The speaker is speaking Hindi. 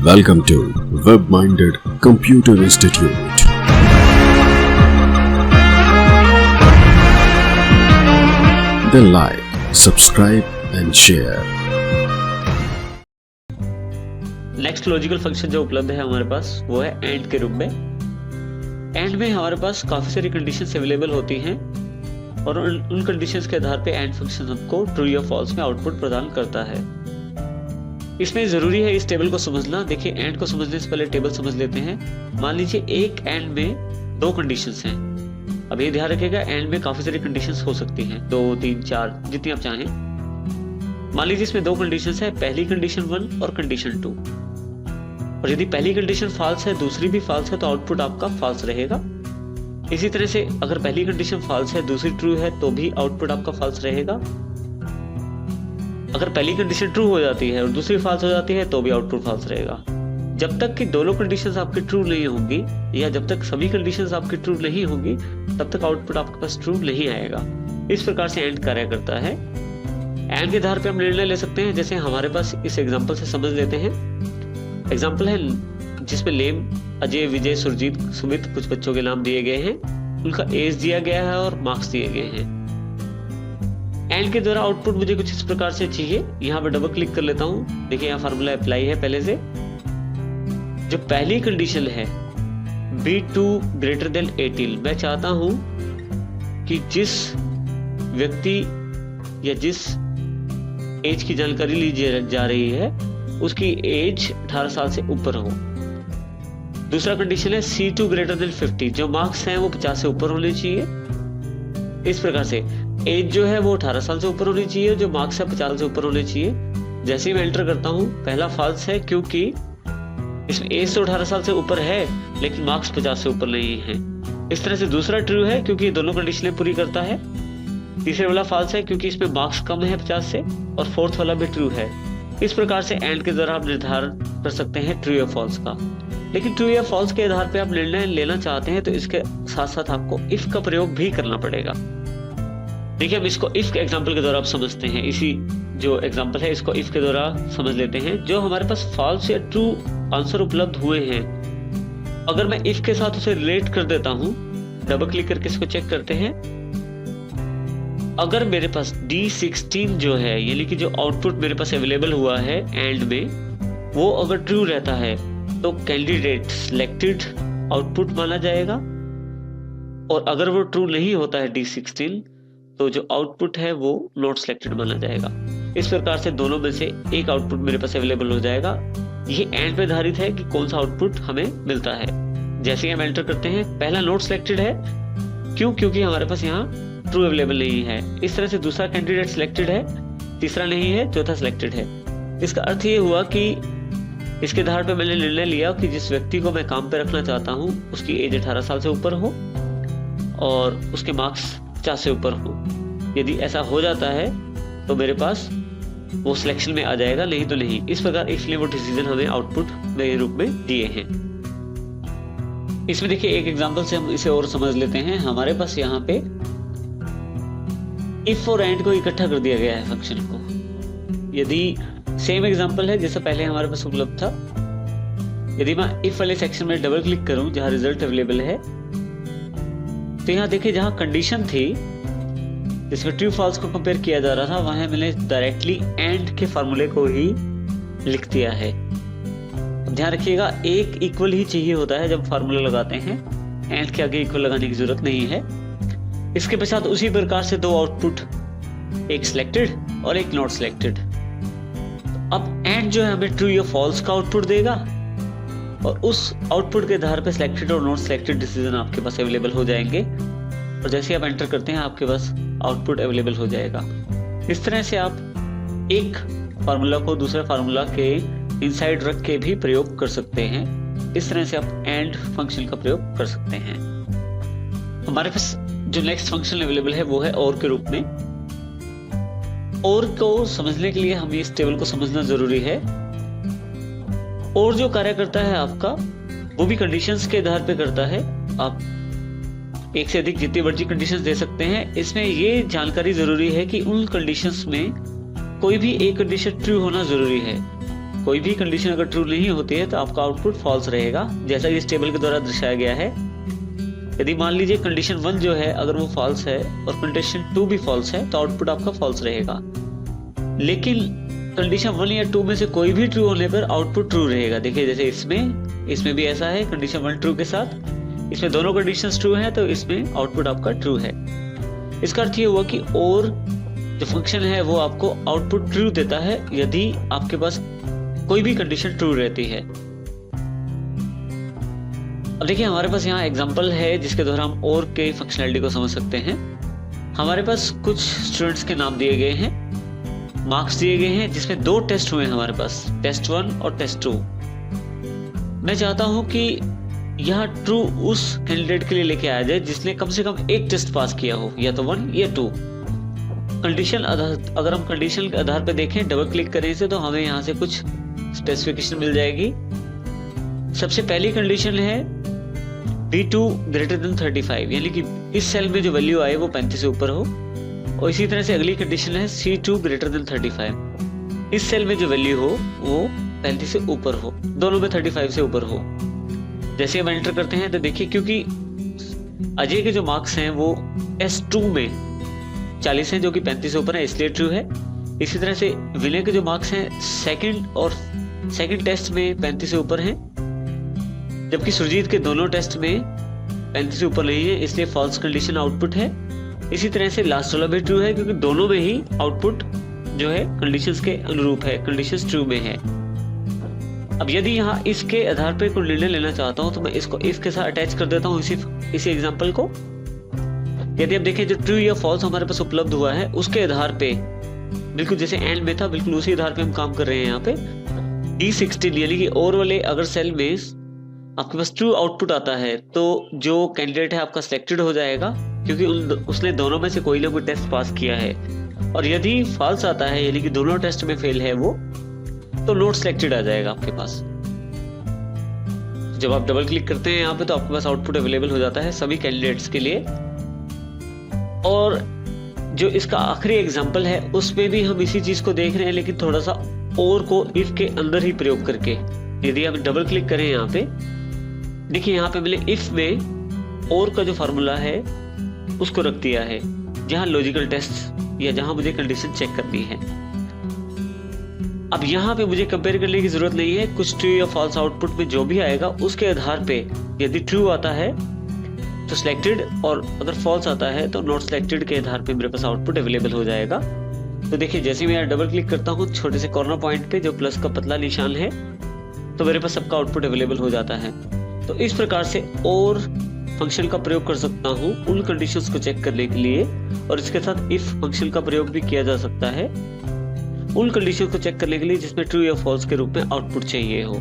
Welcome to Web-Minded Computer Institute. Then like, subscribe and share. Next logical function जो उपलब्ध है हमारे पास वो है एंड के रूप में। एंड में हमारे पास काफी सारी कंडीशंस अवेलेबल होती हैं और उन कंडीशंस के आधार पे एंड फंक्शन हमको ट्रू या फॉल्स में आउटपुट प्रदान करता है। इसमें जरूरी है इस टेबल को समझना। देखिए, एंड को समझने से पहले टेबल समझ लेते हैं। मान लीजिए एक एंड में दो कंडीशंस हैं। अब ये ध्यान रखिएगा, एंड में काफी सारी कंडीशंस हो सकती हैं, 2, 3, 4 जितनी आप चाहें। मान लीजिए इसमें दो कंडीशंस है, पहली कंडीशन 1 और कंडीशन 2। और यदि पहली कंडीशन फॉल्स है, दूसरी भी फॉल्स है, तो आउटपुट आपका फॉल्स रहेगा। इसी तरह से अगर पहली कंडीशन फॉल्स है, दूसरी ट्रू है, तो भी आउटपुट आपका फॉल्स रहेगा। अगर पहली कंडीशन ट्रू हो जाती है और दूसरी फॉल्स हो जाती है, तो भी आउटपुट फॉल्स रहेगा। जब तक कि दोनों कंडीशंस आपकी ट्रू नहीं होंगी, या जब तक सभी कंडीशंस आपकी ट्रू नहीं होंगी, तब तक आउटपुट आपके पास ट्रू नहीं आएगा। इस प्रकार से एंड कार्य करता है। एंड के आधार पर हम निर्णय ले सकते हैं, जैसे हमारे पास इस एग्जाम्पल से समझ लेते हैं। एग्जाम्पल है जिसमें नेम अजय, विजय, सुरजीत, सुमित कुछ बच्चों के नाम दिए गए हैं, उनका एज दिया गया है और मार्क्स दिए गए हैं। एंड के द्वारा आउटपुट मुझे कुछ इस प्रकार से चाहिए। यहाँ पर डबल क्लिक कर लेता हूँ। देखिए यहाँ फार्मूला अप्लाई है पहले से। जो पहली कंडीशन है B2 ग्रेटर देन 18, मैं चाहता हूं कि जिस व्यक्ति या जिस एज की जानकारी ली जा रही है उसकी एज 18 साल से ऊपर हो। दूसरा कंडीशन है C2 ग्रेटर देन 50, जो मार्क्स हैं वो 50 से ऊपर होने चाहिए। इस प्रकार से एज जो है वो 18 साल से ऊपर होनी चाहिए, जो मार्क्स है 50 से ऊपर होने चाहिए। जैसे ही मैं एंटर करता हूं, पहला फॉल्स है क्योंकि इसमें एज तो 18 साल से ऊपर है लेकिन मार्क्स 50 से ऊपर नहीं है। इस तरह से दूसरा ट्रू है क्योंकि दोनों कंडीशनें पूरी करता है। तीसरे वाला फॉल्स है क्योंकि इसमें मार्क्स कम है 50 से, और फोर्थ वाला भी ट्रू है। इस प्रकार से एंड के द्वारा आप निर्धारण कर सकते हैं ट्रू या फॉल्स का। लेकिन ट्रू या फॉल्स के आधार पे आप निर्णय लेना चाहते हैं तो इसके साथ साथ आपको इफ का प्रयोग भी करना पड़ेगा। देखिए, हम इसको इफ के एग्जांपल के द्वारा आप समझते हैं। इसी जो एग्जांपल है इसको इफ के द्वारा समझ लेते हैं। जो हमारे पास फॉल्स या ट्रू आंसर उपलब्ध हुए हैं, अगर मैं इफ के साथ उसे रिलेट कर देता हूं, डबल क्लिक करके इसको चेक करते हैं। अगर मेरे पास D16 जो है, यानी कि जो आउटपुट मेरे पास अवेलेबल हुआ है एंड में, वो अगर ट्रू रहता है तो कैंडिडेट सिलेक्टेड आउटपुट माना जाएगा। और अगर वो ट्रू नहीं होता है D16, तो जो आउटपुट है वो नॉट सिलेक्टेड माना जाएगा। इस प्रकार से दोनों में से एक आउटपुट मेरे पास अवेलेबल हो जाएगा। ये एंड पे आधारित है कि कौन सा आउटपुट हमें मिलता है। जैसे हम एंटर करते हैं, पहला नॉट सिलेक्टेड है, क्योंकि हमारे पास यहाँ ट्रू अवेलेबल नहीं है। इस तरह से दूसरा कैंडिडेट सिलेक्टेड है, तीसरा नहीं है, चौथा सिलेक्टेड है। इसका अर्थ ये हुआ कि इसके आधार पे मैंने निर्णय लिया कि जिस व्यक्ति को मैं काम पे रखना चाहता हूँ उसकी एज 18 साल से ऊपर हो और उसके मार्क्स 50 से ऊपर हो। यदि ऐसा हो जाता है तो मेरे पास वो सिलेक्शन में आ जाएगा, नहीं तो नहीं। इस प्रकार इसलिए वो डिसीजन हमें आउटपुट के रूप में दिए हैं। इसमें देखिए एक एग्जांपल से हम इसे और समझ लेते हैं। हमारे पास यहाँ पे इफ और एंड को इकट्ठा कर दिया गया है फंक्शन को। यदि सेम एग्जांपल है जैसा पहले हमारे पास उपलब्ध था, यदि मैं इफ वाले सेक्शन में डबल क्लिक करूं जहां रिजल्ट अवेलेबल है, तो यहाँ देखिए जहां कंडीशन थी जिसमें ट्रू फॉल्स को कंपेयर किया जा रहा था, वहां मैंने डायरेक्टली एंड के फार्मूले को ही लिख दिया है। ध्यान रखिएगा, एक इक्वल ही चाहिए होता है जब फार्मूला लगाते हैं, एंड के आगे इक्वल लगाने की जरूरत नहीं है। इसके पश्चात उसी प्रकार से दो आउटपुट, एक सिलेक्टेड और एक नॉट सिलेक्टेड। अब एंड जो है हमें ट्रू या फॉल्स का आउटपुट देगा और उस आउटपुट के आधार पर सिलेक्टेड और नॉट सिलेक्टेड डिसीजन आपके पास अवेलेबल हो जाएंगे। और जैसे आप एंटर करते हैं आपके पास आउटपुट अवेलेबल हो जाएगा। इस तरह से आप एक फार्मूला को दूसरे फार्मूला के इनसाइड रख के भी प्रयोग कर सकते हैं। इस तरह से आप एंड फंक्शन का प्रयोग कर सकते हैं। हमारे पास जो नेक्स्ट फंक्शन अवेलेबल है वो है और के रूप में। और को समझने के लिए हमें इस टेबल को समझना जरूरी है। और जो कार्य करता है आपका, वो भी कंडीशंस के आधार पे करता है। आप एक से अधिक जितनी मर्जी कंडीशंस दे सकते हैं। इसमें ये जानकारी जरूरी है कि उन कंडीशंस में कोई भी एक कंडीशन ट्रू होना जरूरी है। कोई भी कंडीशन अगर ट्रू नहीं होती है तो आपका आउटपुट फॉल्स रहेगा, जैसा कि इस टेबल के द्वारा दर्शाया गया है। यदि मान लीजिए कंडीशन 1 जो है अगर वो फॉल्स है और कंडीशन 2 भी फॉल्स है तो आउटपुट आपका फॉल्स रहेगा। लेकिन कंडीशन 1 या 2 में से कोई भी ट्रू होने पर आउटपुट ट्रू रहेगा। देखिए जैसे इसमें भी ऐसा है, कंडीशन 1 ट्रू के साथ, इसमें दोनों कंडीशंस ट्रू हैं तो इसमें आउटपुट आपका ट्रू है। इसका अर्थ ये हुआ कि और जो फंक्शन है वो आपको आउटपुट ट्रू देता है यदि आपके पास कोई भी कंडीशन ट्रू रहती है। अब देखिए हमारे पास यहाँ एग्जांपल है जिसके द्वारा हम और के फंक्शनैलिटी को समझ सकते हैं। हमारे पास कुछ स्टूडेंट्स के नाम दिए गए हैं, मार्क्स दिए गए हैं, जिसमें 2 टेस्ट हुए हैं हमारे पास, टेस्ट 1 और टेस्ट 2। मैं चाहता हूं कि यह ट्रू उस कैंडिडेट के लिए लेके आया जाए जिसने कम से कम एक टेस्ट पास किया हो, या तो 1 या 2। कंडीशन अगर हम कंडीशन के आधार पर देखें, डबल क्लिक करें इसे, तो हमें यहाँ से कुछ स्पेसिफिकेशन मिल जाएगी। सबसे पहली कंडीशन है B2 ग्रेटर देन 35, यानी कि इस सेल में जो वैल्यू आए वो 35 से ऊपर हो। और इसी तरह से अगली कंडीशन है C2 ग्रेटर देन 35, इस सेल में जो वैल्यू हो वो 35 से ऊपर हो, दोनों में 35 से ऊपर हो। जैसे हम एंटर करते हैं तो देखिए, क्योंकि अजय के जो मार्क्स हैं वो S2 में 40 हैं जो कि 35 से ऊपर है, इसलिए ट्रू है। इसी तरह से विनय के जो मार्क्स हैं सेकंड टेस्ट में 35 से ऊपर हैं, जबकि सुरजीत के दोनों टेस्ट में 35 से ऊपर नहीं है, इसलिए फॉल्स कंडीशन आउटपुट है। इसी तरह से लास्ट वाला भी ट्रू है क्योंकि दोनों में ही आउटपुट जो है कंडीशंस के अनुरूप है, कंडीशंस ट्रू में है। अब यदि यहाँ इसके आधार पर कोई निर्णय लेना चाहता हूँ तो मैं इसको इफ के साथ अटैच कर देता हूँ इसी एग्जाम्पल को। यदि आप देखें जो ट्रू या फॉल्स हमारे पास उपलब्ध हुआ है उसके आधार पे, बिल्कुल जैसे एंड में था, बिल्कुल उसी आधार पे हम काम कर रहे हैं। यहाँ पे D16 यानी कि और वाले अगर सेल में आपके पास ट्रू आउटपुट आता है तो जो कैंडिडेट है आपका सिलेक्टेड हो जाएगा क्योंकि उसने दोनों में से कोई ना कोई टेस्ट पास किया है। और यदि फॉल्स आता है यानी कि दोनों टेस्ट में फेल है वो, तो नॉट सिलेक्टेड आ जाएगा आपके पास। जब आप डबल क्लिक करते हैं यहाँ पे तो आपके पास आउटपुट अवेलेबल हो जाता है सभी कैंडिडेट्स के लिए। और जो इसका आखिरी एग्जाम्पल है उसमें भी हम इसी चीज को देख रहे हैं, लेकिन थोड़ा सा और को इफ के अंदर ही प्रयोग करके। यदि आप डबल क्लिक करें यहाँ पे, देखिए यहाँ पे मैंने इफ में और का जो फार्मूला है उसको रख दिया है जहां लॉजिकल टेस्ट या जहां मुझे कंडीशन चेक करनी है। अब यहाँ पे मुझे कंपेयर करने की जरूरत नहीं है, कुछ ट्रू या फॉल्स आउटपुट में जो भी आएगा उसके आधार पे यदि ट्रू आता है तो सिलेक्टेड, और अगर फॉल्स आता है तो नॉट सिलेक्टेड के आधार पे मेरे पास आउटपुट अवेलेबल हो जाएगा। तो देखिए जैसे मैं डबल क्लिक करता हूँ छोटे से कॉर्नर पॉइंट पे जो प्लस का पतला निशान है, तो मेरे पास सबका आउटपुट अवेलेबल हो जाता है। तो इस प्रकार से और फंक्शन का प्रयोग कर सकता हूँ उन कंडीशंस को चेक करने के लिए, और इसके साथ इफ फंक्शन का प्रयोग भी किया जा सकता है उन कंडीशन को चेक करने के लिए जिसमें ट्रू या फॉल्स के रूप में आउटपुट चाहिए हो।